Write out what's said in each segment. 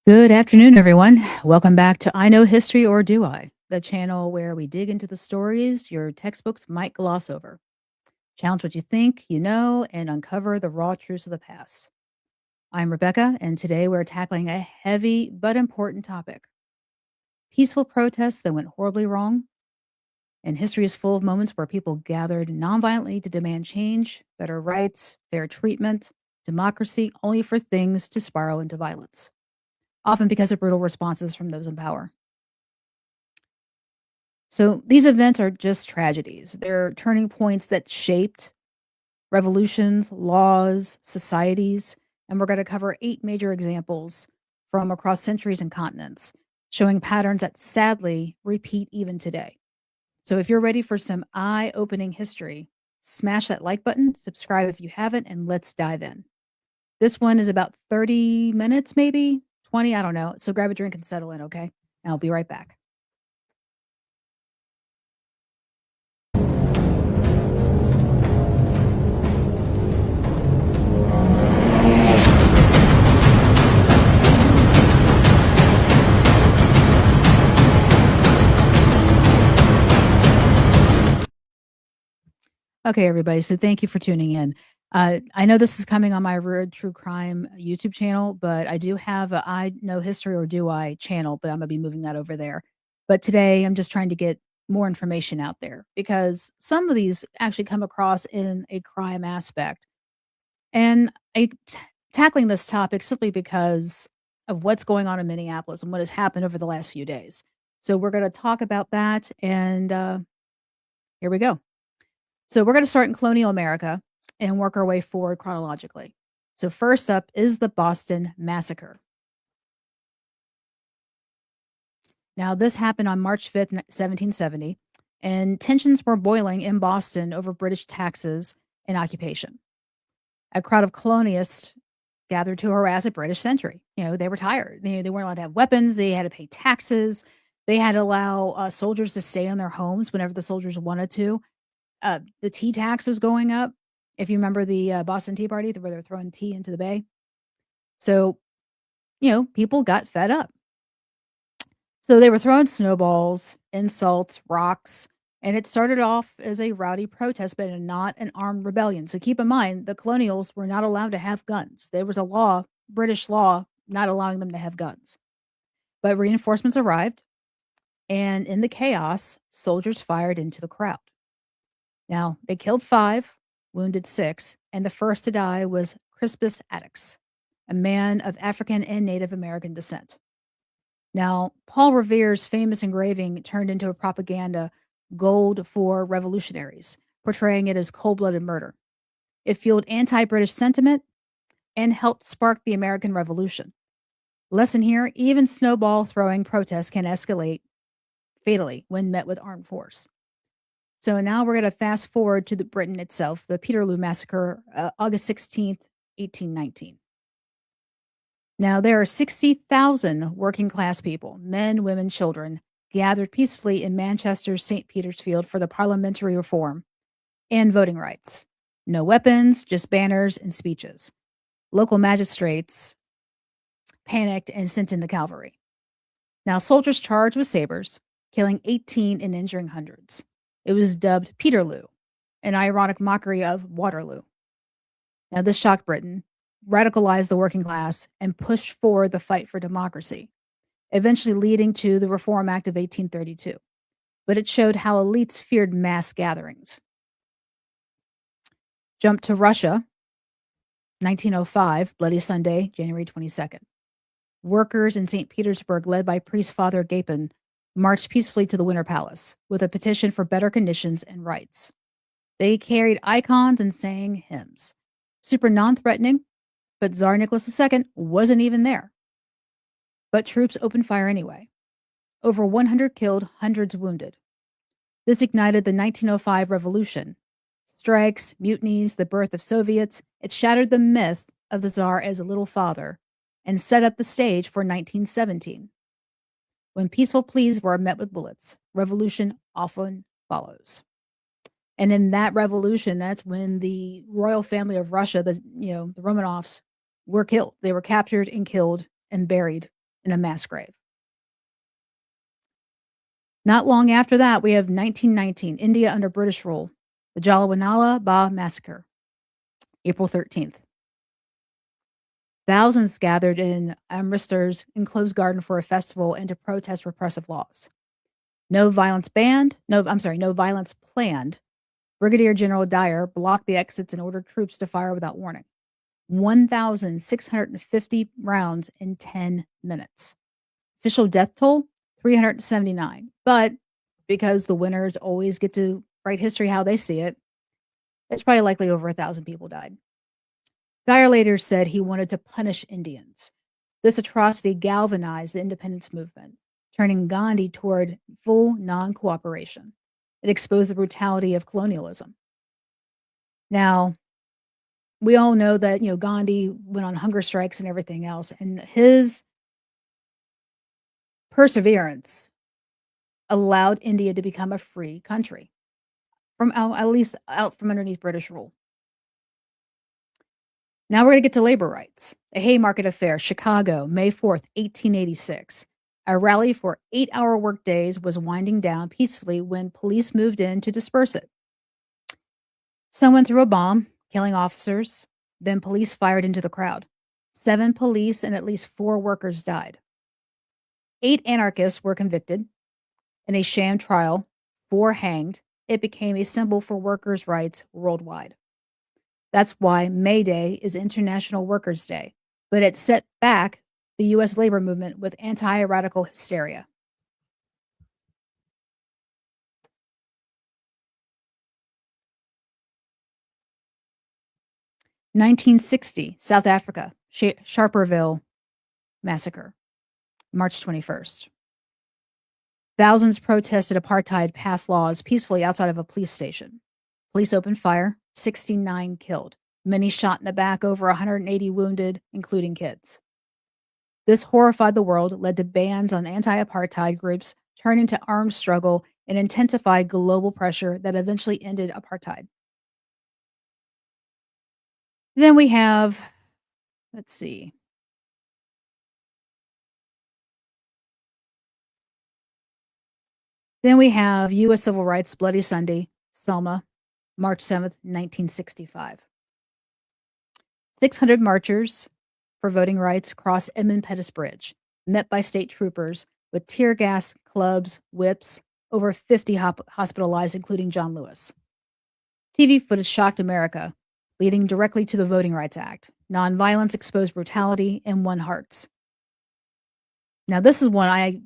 Good afternoon, everyone. Welcome back to I Know History or Do I, the channel where we dig into the stories your textbooks might gloss over, challenge what you think you know, and uncover the raw truths of the past. I'm Rebecca, and today we're tackling a heavy but important topic: peaceful protests that went horribly wrong. And history is full of moments where people gathered nonviolently to demand change, better rights, fair treatment, democracy, only for things to spiral into violence, often because of brutal responses from those in power. So these events are just tragedies. They're turning points that shaped revolutions, laws, societies, and we're going to cover 8 major examples from across centuries and continents, showing patterns that sadly repeat even today. So if you're ready for some eye-opening history, smash that like button, subscribe if you haven't, and let's dive in. This one is about 30 minutes, maybe 20, I don't know. So grab a drink and settle in, okay? And I'll be right back. Okay, everybody. So thank you for tuning in. I know this is coming on my Weird True Crime YouTube channel, but I do have a I Know History or Do I channel, but I'm gonna be moving that over there. But today I'm just trying to get more information out there because some of these actually come across in a crime aspect. And tackling this topic simply because of what's going on in Minneapolis and what has happened over the last few days. So we're going to talk about that, and here we go. So we're going to start in colonial America and work our way forward chronologically. So first up is the Boston Massacre. Now, this happened on March 5th, 1770, and tensions were boiling in Boston over British taxes and occupation. A crowd of colonists gathered to harass a British sentry. They were tired. They weren't allowed to have weapons. They had to pay taxes. They had to allow soldiers to stay in their homes whenever the soldiers wanted to. The tea tax was going up. If you remember the Boston Tea Party, where they're throwing tea into the bay. So, people got fed up. So they were throwing snowballs, insults, rocks, and it started off as a rowdy protest, but not an armed rebellion. So keep in mind, the colonials were not allowed to have guns. There was a law, British law, not allowing them to have guns. But reinforcements arrived, and in the chaos, soldiers fired into the crowd. Now, they killed 5, wounded 6, and the first to die was Crispus Attucks, a man of African and Native American descent. Now, Paul Revere's famous engraving turned into a propaganda gold for revolutionaries, portraying it as cold-blooded murder. It fueled anti-British sentiment and helped spark the American Revolution. Lesson here, even snowball throwing protests can escalate fatally when met with armed force. So now we're going to fast forward to the Britain itself, the Peterloo Massacre, August 16th, 1819. Now, there are 60,000 working class people, men, women, children, gathered peacefully in Manchester's St. Peter's Field for the parliamentary reform and voting rights. No weapons, just banners and speeches. Local magistrates panicked and sent in the cavalry. Now, soldiers charged with sabers, killing 18 and injuring hundreds. It was dubbed Peterloo, an ironic mockery of Waterloo. Now, this shocked Britain, radicalized the working class, and pushed forward the fight for democracy, eventually leading to the Reform Act of 1832. But it showed how elites feared mass gatherings. Jump to Russia, 1905, Bloody Sunday, January 22nd. Workers in St. Petersburg, led by priest Father Gapin, marched peacefully to the Winter Palace with a petition for better conditions and rights. They carried icons and sang hymns. Super non-threatening, but Tsar Nicholas II wasn't even there. But troops opened fire anyway. Over 100 killed, hundreds wounded. This ignited the 1905 revolution. Strikes, mutinies, the birth of Soviets, it shattered the myth of the Tsar as a little father and set up the stage for 1917. When peaceful pleas were met with bullets, revolution often follows. And in that revolution, that's when the royal family of Russia, the Romanovs, were killed. They were captured and killed and buried in a mass grave. Not long after that, we have 1919, India under British rule, the Jallianwala Bagh Massacre, April 13th. Thousands gathered in Amritsar's enclosed garden for a festival and to protest repressive laws. No violence planned. Brigadier General Dyer blocked the exits and ordered troops to fire without warning. 1,650 rounds in 10 minutes. Official death toll, 379. But because the winners always get to write history how they see it, it's probably likely over 1,000 people died. Dyer later said he wanted to punish Indians. This atrocity galvanized the independence movement, turning Gandhi toward full non-cooperation. It exposed the brutality of colonialism. Now, we all know that, Gandhi went on hunger strikes and everything else, and his perseverance allowed India to become a free country at least out from underneath British rule. Now we're going to get to labor rights. A Haymarket affair, Chicago, May 4th, 1886. A rally for 8-hour workdays was winding down peacefully when police moved in to disperse it. Someone threw a bomb, killing officers. Then police fired into the crowd. 7 police and at least 4 workers died. 8 anarchists were convicted. In a sham trial, 4 hanged. It became a symbol for workers' rights worldwide. That's why May Day is International Workers' Day, but it set back the U.S. labor movement with anti-radical hysteria. (1960) South Africa, Sharperville Massacre, March 21st. Thousands protested apartheid passed laws peacefully outside of a police station. Police opened fire, 69 killed, many shot in the back, over 180 wounded, including kids. This horrified the world, led to bans on anti-apartheid groups, turned into armed struggle, and intensified global pressure that eventually ended apartheid. Then we have, let's see. Then we have U.S. Civil Rights Bloody Sunday, Selma, March 7th, 1965. 600 marchers for voting rights crossed Edmund Pettus Bridge, met by state troopers with tear gas, clubs, whips, over 50 hospitalized, including John Lewis. TV footage shocked America, leading directly to the Voting Rights Act. Nonviolence exposed brutality and won hearts. Now, this is one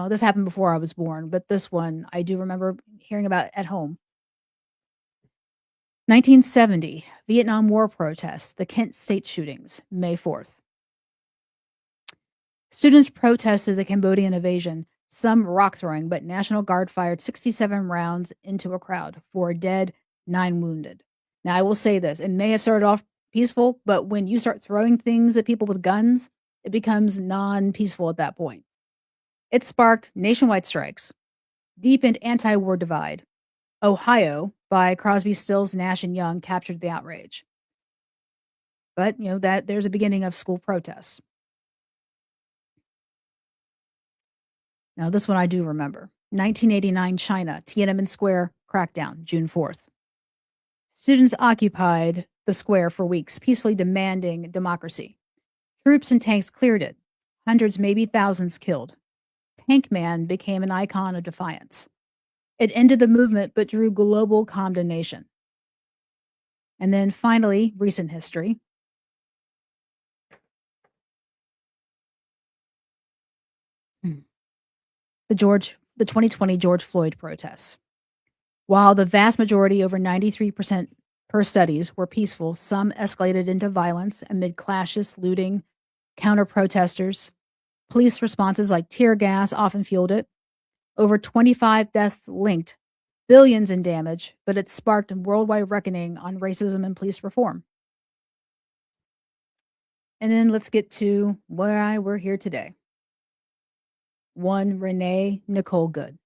this happened before I was born, but this one I do remember hearing about at home. 1970, Vietnam War protests, the Kent State shootings, May 4th. Students protested the Cambodian invasion, some rock throwing, but National Guard fired 67 rounds into a crowd, 4 dead, 9 wounded. Now, I will say this, it may have started off peaceful, but when you start throwing things at people with guns, it becomes non-peaceful at that point. It sparked nationwide strikes, deepened anti-war divide. Ohio, by Crosby, Stills, Nash, and Young, captured the outrage. But, that there's a beginning of school protests. Now, this one I do remember. 1989 China, Tiananmen Square crackdown, June 4th. Students occupied the square for weeks, peacefully demanding democracy. Troops and tanks cleared it. Hundreds, maybe thousands killed. Tank Man became an icon of defiance. It ended the movement, but drew global condemnation. And then finally, recent history. The 2020 George Floyd protests. While the vast majority, over 93% per studies, were peaceful, some escalated into violence amid clashes, looting, counter-protesters. Police responses like tear gas often fueled it. Over 25 deaths linked, billions in damage, but it sparked a worldwide reckoning on racism and police reform. And then let's get to why we're here today. One, Renee Nicole Good,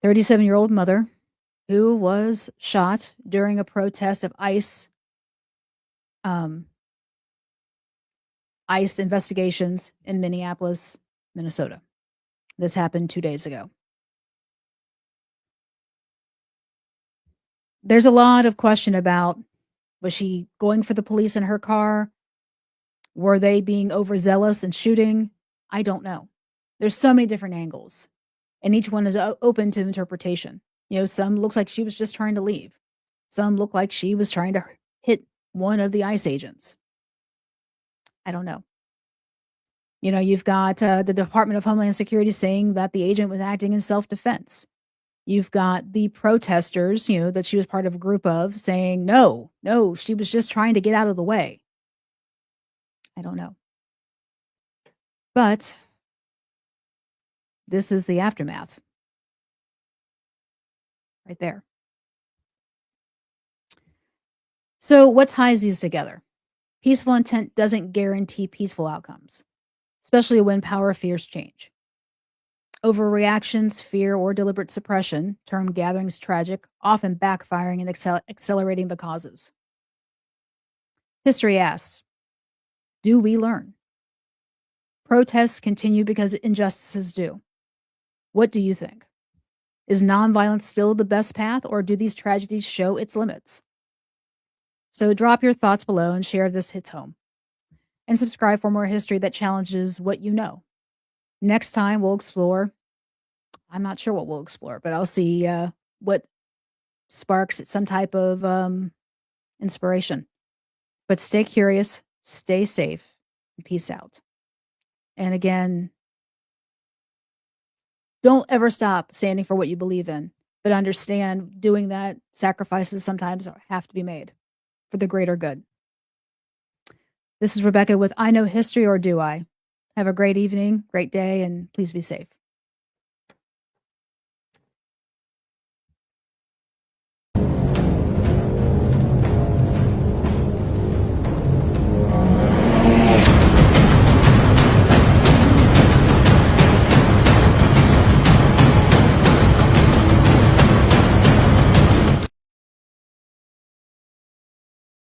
37-year-old mother who was shot during a protest of ICE ICE investigations in Minneapolis, Minnesota. This happened 2 days ago. There's a lot of question about, was she going for the police in her car? Were they being overzealous and shooting? I don't know. There's so many different angles, and each one is open to interpretation. Some looks like she was just trying to leave. Some look like she was trying to hit one of the ICE agents. I don't know. You've got the Department of Homeland Security saying that the agent was acting in self-defense. You've got the protesters, that she was part of a group of, saying, no, she was just trying to get out of the way. I don't know. But this is the aftermath. Right there. So what ties these together? Peaceful intent doesn't guarantee peaceful outcomes, especially when power fears change. Overreactions, fear, or deliberate suppression, termed gatherings tragic, often backfiring and accelerating the causes. History asks, do we learn? Protests continue because injustices do. What do you think? Is nonviolence still the best path, or do these tragedies show its limits? So drop your thoughts below and share if this hits home. And subscribe for more history that challenges what you know. Next time we'll explore, I'm not sure what we'll explore, but I'll see what sparks some type of inspiration. But stay curious, stay safe, and peace out. And again, don't ever stop standing for what you believe in, but understand doing that, sacrifices sometimes have to be made for the greater good. This is Rebecca with I Know History, or Do I? Have a great evening, great day, and please be safe.